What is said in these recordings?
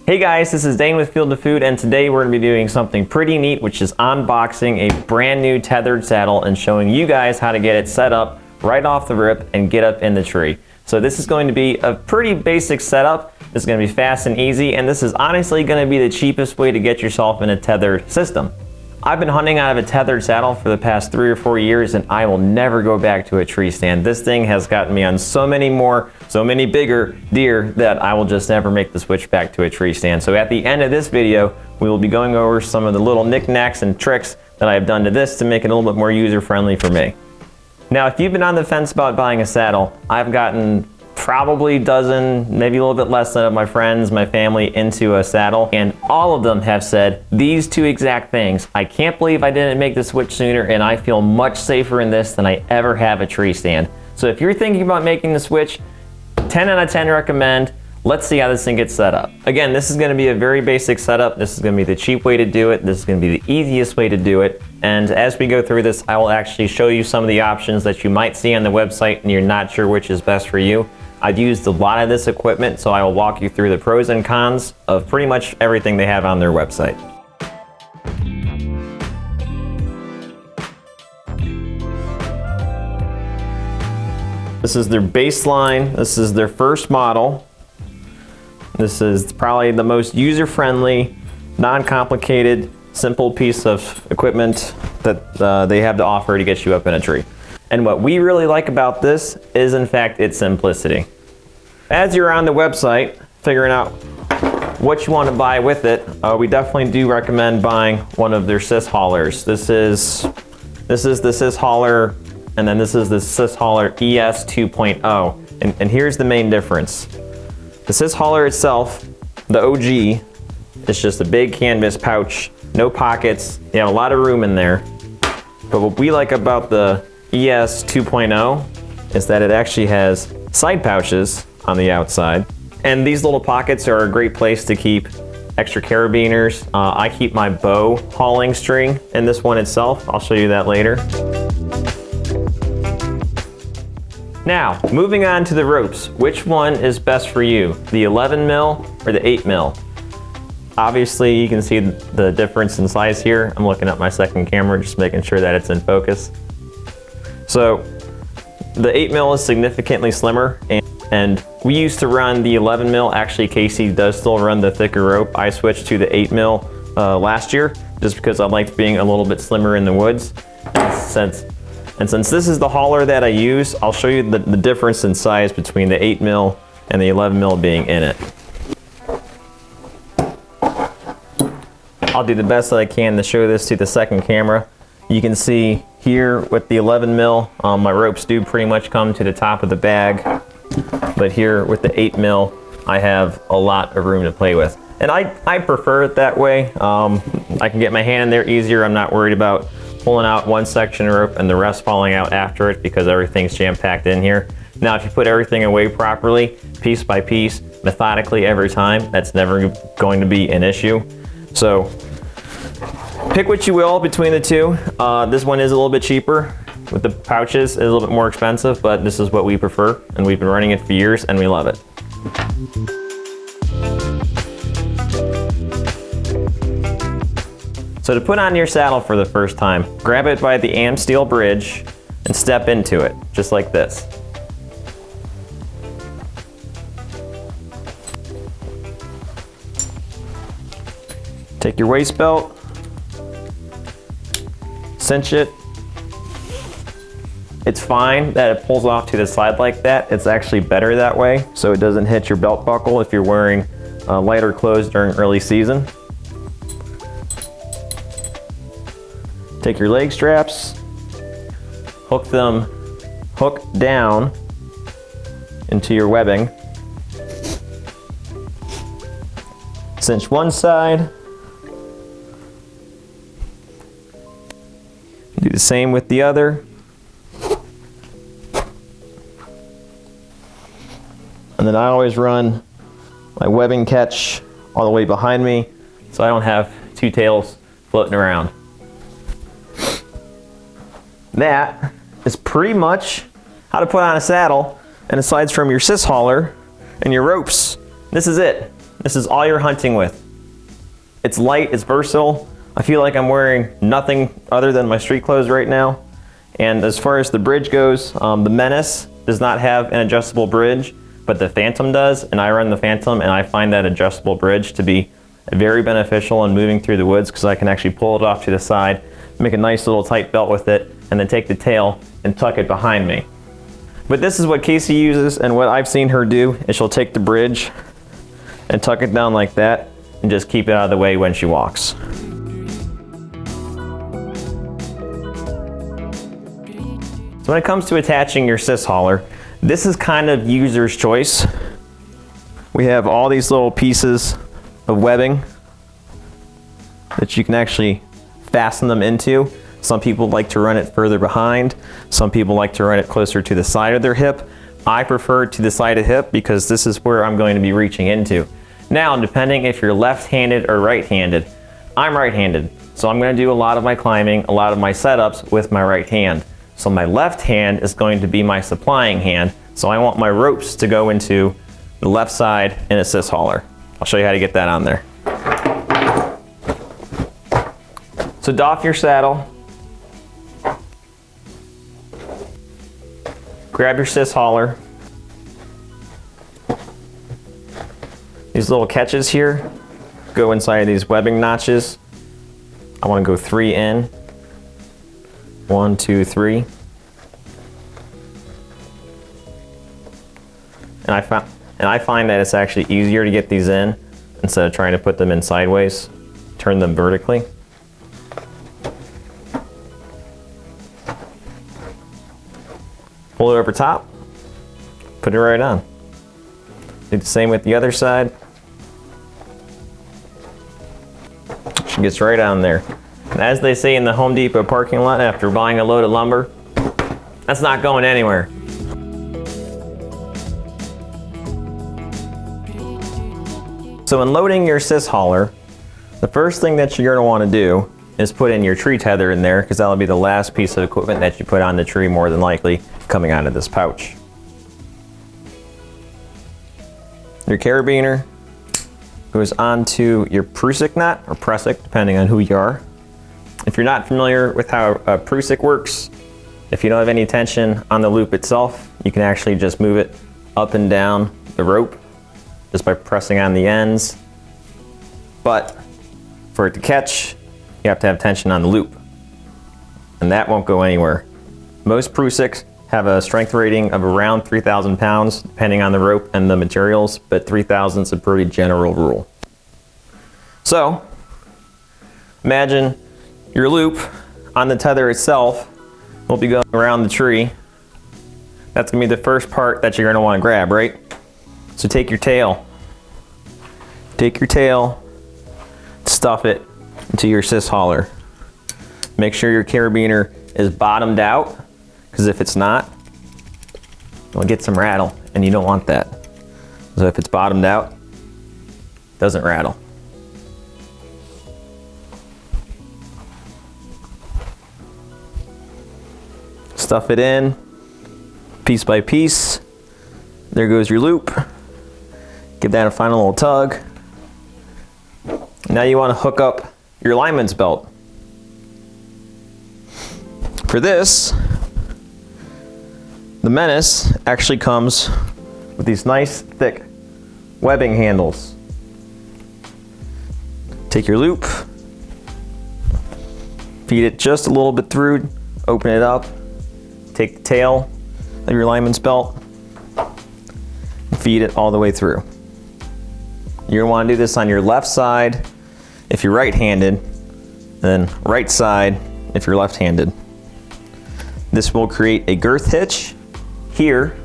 Hey guys, this is Dane with Field to Food, and today we're going to be doing something pretty neat, which is unboxing a brand new Tethrd saddle and showing you guys how to get it set up right off the rip and get up in the tree. So this is going to be a pretty basic setup. This is going to be fast and easy, and this is honestly going to be the cheapest way to get yourself in a tethered system. I've been hunting out of a Tethrd saddle for the past 3 or 4 years, and I will never go back to a tree stand. This thing has gotten me on so many bigger deer that I will just never make the switch back to a tree stand. So at the end of this video, we will be going over some of the little knickknacks and tricks that I have done to this to make it a little bit more user-friendly for me. Now, if you've been on the fence about buying a saddle, I've gotten probably a dozen, maybe a little bit less than of my friends, my family into a saddle, and all of them have said these two exact things. I can't believe I didn't make the switch sooner, and I feel much safer in this than I ever have a tree stand. So if you're thinking about making the switch, 10 out of 10 recommend. Let's see how this thing gets set up. Again, this is going to be a very basic setup. This is going to be the cheap way to do it. This is going to be the easiest way to do it. And as we go through this, I will actually show you some of the options that you might see on the website and you're not sure which is best for you. I've used a lot of this equipment, so I will walk you through the pros and cons of pretty much everything they have on their website. This is their baseline. This is their first model. This is probably the most user-friendly, non-complicated, simple piece of equipment that they have to offer to get you up in a tree. And what we really like about this is, in fact, its simplicity. As you're on the website figuring out what you want to buy with it, we definitely do recommend buying one of their Sys Haulers. This is the Sys Hauler, and then this is the Sys Hauler ES 2.0. And here's the main difference. The Sys Hauler itself, the OG, is just a big canvas pouch, no pockets. You have a lot of room in there. But what we like about the ES 2.0 is that it actually has side pouches on the outside. And these little pockets are a great place to keep extra carabiners. I keep my bow hauling string in this one itself. I'll show you that later. Now, moving on to the ropes. Which one is best for you? The 11 mil or the 8 mil? Obviously, you can see the difference in size here. I'm looking at my second camera, just making sure that it's in focus. So, the 8 mil is significantly slimmer, and we used to run the 11 mil. Actually, Casey does still run the thicker rope. I switched to the 8 mil last year, just because I liked being a little bit slimmer in the woods. And since this is the hauler that I use, I'll show you the difference in size between the 8 mil and the 11 mil being in it. I'll do the best that I can to show this to the second camera. You can see here with the 11 mil, my ropes do pretty much come to the top of the bag. But here with the 8 mil, I have a lot of room to play with. And I prefer it that way. I can get my hand in there easier. I'm not worried about pulling out one section of rope and the rest falling out after it because everything's jam-packed in here. Now, if you put everything away properly, piece by piece, methodically every time, that's never going to be an issue. So pick what you will between the two. This one is a little bit cheaper with the pouches. It's a little bit more expensive, but this is what we prefer, and we've been running it for years and we love it. So to put on your saddle for the first time, grab it by the AM steel bridge and step into it, just like this. Take your waist belt, cinch it. It's fine that it pulls off to the side like that. It's actually better that way, so it doesn't hit your belt buckle if you're wearing lighter clothes during early season. Take your leg straps, hook down into your webbing. Cinch one side. Do the same with the other. And then I always run my webbing catch all the way behind me so I don't have two tails floating around. That is pretty much how to put on a saddle, and aside from your Sys Hauler and your ropes, this is it. This is all you're hunting with. It's light, it's versatile. I feel like I'm wearing nothing other than my street clothes right now. And as far as the bridge goes, the Menace does not have an adjustable bridge, but the Phantom does, and I run the Phantom, and I find that adjustable bridge to be very beneficial in moving through the woods, because I can actually pull it off to the side, make a nice little tight belt with it, and then take the tail and tuck it behind me. But this is what Casey uses, and what I've seen her do is she'll take the bridge and tuck it down like that and just keep it out of the way when she walks. So when it comes to attaching your Sys Hauler, this is kind of user's choice. We have all these little pieces of webbing that you can actually fasten them into. Some people like to run it further behind. Some people like to run it closer to the side of their hip. I prefer to the side of the hip because this is where I'm going to be reaching into. Now, depending if you're left-handed or right-handed, I'm right-handed. So I'm going to do a lot of my climbing, a lot of my setups with my right hand. So my left hand is going to be my supplying hand. So I want my ropes to go into the left side in a Sys Hauler. I'll show you how to get that on there. So doff your saddle. Grab your Sys Hauler. These little catches here go inside of these webbing notches. I want to go 3 in. 1, 2, 3. And I find that it's actually easier to get these in instead of trying to put them in sideways. Turn them vertically. Pull it over top. Put it right on. Do the same with the other side. She gets right on there. And as they say in the Home Depot parking lot after buying a load of lumber, that's not going anywhere. So in loading your Sys Hauler, the first thing that you're going to want to do is put in your tree tether in there, because that'll be the last piece of equipment that you put on the tree, more than likely coming out of this pouch. Your carabiner goes onto your prusik knot, or prusik, depending on who you are. If you're not familiar with how a prusik works, if you don't have any tension on the loop itself, you can actually just move it up and down the rope just by pressing on the ends. But for it to catch, you have to have tension on the loop, and that won't go anywhere. Most prusiks have a strength rating of around 3,000 pounds, depending on the rope and the materials, but 3,000 is a pretty general rule. So imagine your loop on the tether itself will be going around the tree. That's going to be the first part that you're going to want to grab, right? So take your tail, stuff it into your Sys Hauler. Make sure your carabiner is bottomed out, because if it's not, you'll get some rattle, and you don't want that. So if it's bottomed out, it doesn't rattle. Stuff it in, piece by piece. There goes your loop. Give that a final little tug. Now you want to hook up your lineman's belt. For this, the Menace actually comes with these nice thick webbing handles. Take your loop, feed it just a little bit through, open it up, take the tail of your lineman's belt, and feed it all the way through. You're going to want to do this on your left side if you're right-handed, then right side if you're left-handed. This will create a girth hitch here.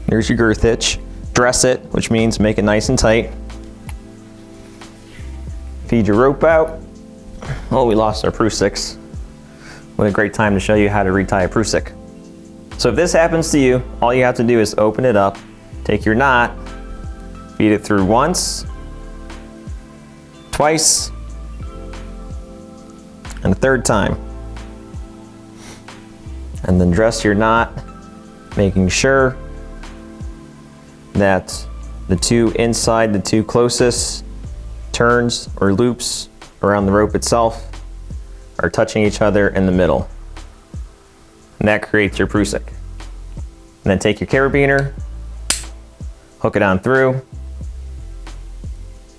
There's your girth hitch. Dress it, which means make it nice and tight. Feed your rope out. Oh, we lost our prusiks. What a great time to show you how to retie a prusik. So if this happens to you, all you have to do is open it up, take your knot, feed it through once, twice, and a third time. And then dress your knot, making sure that the two inside, the two closest turns or loops around the rope itself are touching each other in the middle. And that creates your prusik. And then take your carabiner, hook it on through.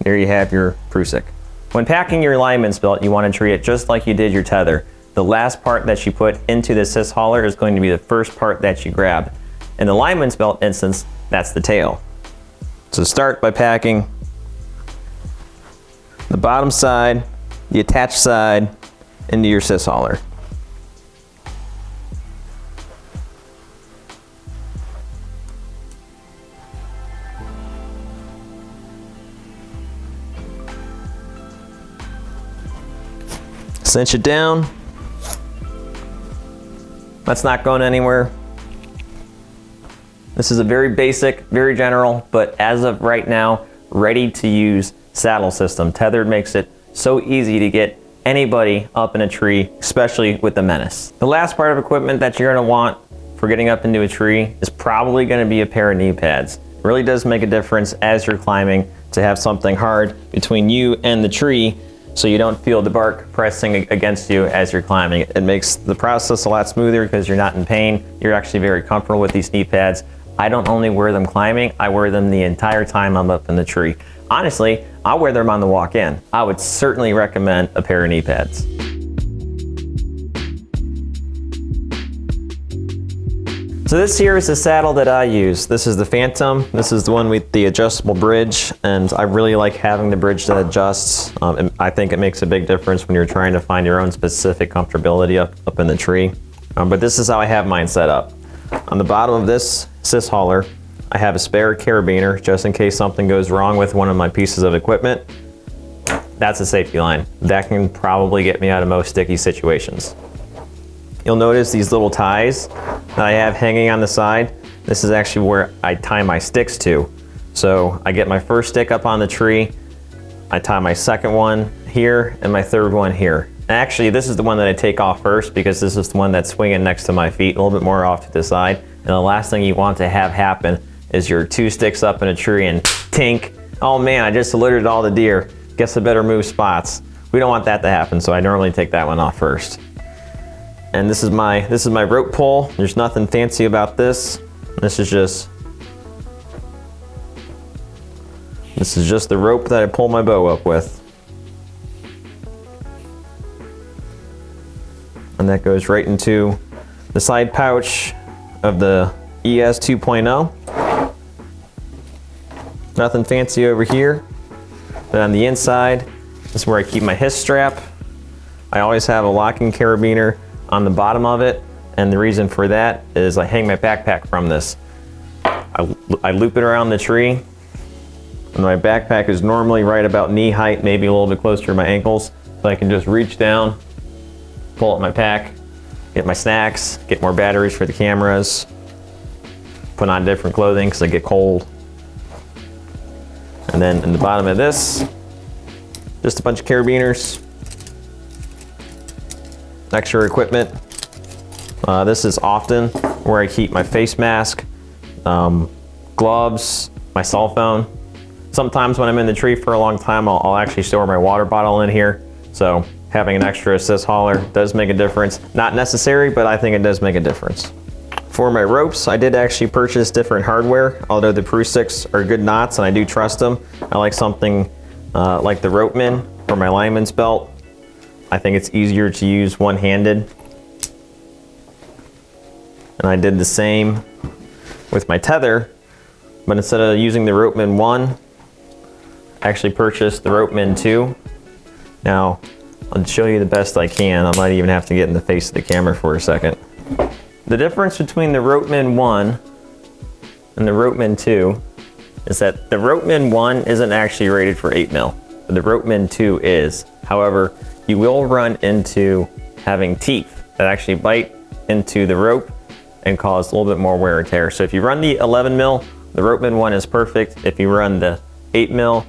There you have your prusik. When packing your lineman's belt, you want to treat it just like you did your tether. The last part that you put into the Sys Hauler is going to be the first part that you grab. In the lineman's belt instance, that's the tail. So start by packing the bottom side, the attached side, into your Sys Hauler. Cinch it down. That's not going anywhere. This is a very basic, very general, but as of right now, ready to use saddle system. Tethrd makes it so easy to get anybody up in a tree, especially with the Menace. The last part of equipment that you're gonna want for getting up into a tree is probably gonna be a pair of knee pads. It really does make a difference as you're climbing to have something hard between you and the tree so you don't feel the bark pressing against you as you're climbing. It makes the process a lot smoother because you're not in pain. You're actually very comfortable with these knee pads. I don't only wear them climbing, I wear them the entire time I'm up in the tree. Honestly, I wear them on the walk in. I would certainly recommend a pair of knee pads. So this here is the saddle that I use. This is the Phantom. This is the one with the adjustable bridge, and I really like having the bridge that adjusts. And I think it makes a big difference when you're trying to find your own specific comfortability up in the tree. But this is how I have mine set up. On the bottom of this Sys Hauler, I have a spare carabiner just in case something goes wrong with one of my pieces of equipment. That's a safety line. That can probably get me out of most sticky situations. You'll notice these little ties that I have hanging on the side. This is actually where I tie my sticks to. So I get my first stick up on the tree, I tie my second one here, and my third one here. Actually, this is the one that I take off first because this is the one that's swinging next to my feet, a little bit more off to the side. And the last thing you want to have happen is your two sticks up in a tree and tink, oh man, I just alerted all the deer. Guess I better move spots. We don't want that to happen, so I normally take that one off first. And this is my rope pull. There's nothing fancy about this. This is just the rope that I pull my bow up with. And that goes right into the side pouch of the ES 2.0. Nothing fancy over here. But on the inside, this is where I keep my hiss strap. I always have a locking carabiner on the bottom of it, and the reason for that is I hang my backpack from this. I loop it around the tree, and my backpack is normally right about knee height, maybe a little bit closer to my ankles, so I can just reach down, pull up my pack, get my snacks, get more batteries for the cameras, put on different clothing because I get cold. And then in the bottom of this, just a bunch of carabiners, extra equipment. This is often where I keep my face mask, gloves, my cell phone. Sometimes when I'm in the tree for a long time, I'll actually store my water bottle in here. So having an extra Sys Hauler does make a difference. Not necessary, but I think it does make a difference. For my ropes, I did actually purchase different hardware, although the Prusiks are good knots and I do trust them. I like something like the Ropeman for my lineman's belt. I think it's easier to use one-handed. And I did the same with my tether, but instead of using the Ropeman 1, I actually purchased the Ropeman 2. Now, I'll show you the best I can. I might even have to get in the face of the camera for a second. The difference between the Ropeman 1 and the Ropeman 2 is that the Ropeman 1 isn't actually rated for 8 mil, but the Ropeman 2 is. However, you will run into having teeth that actually bite into the rope and cause a little bit more wear and tear. So if you run the 11 mil, the Ropeman 1 is perfect. If you run the 8 mil,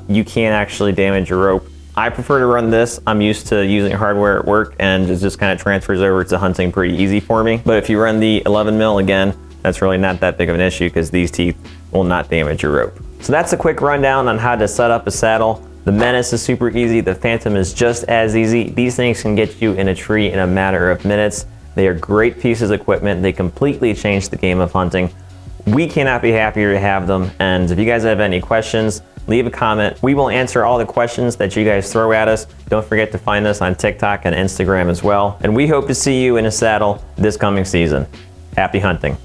you can actually damage your rope. I prefer to run this. I'm used to using hardware at work and it just kind of transfers over to hunting pretty easy for me. But if you run the 11 mil again, that's really not that big of an issue because these teeth will not damage your rope. So that's a quick rundown on how to set up a saddle. The Menace is super easy. The Phantom is just as easy. These things can get you in a tree in a matter of minutes. They are great pieces of equipment. They completely change the game of hunting. We cannot be happier to have them. And if you guys have any questions, leave a comment. We will answer all the questions that you guys throw at us. Don't forget to find us on TikTok and Instagram as well. And we hope to see you in a saddle this coming season. Happy hunting.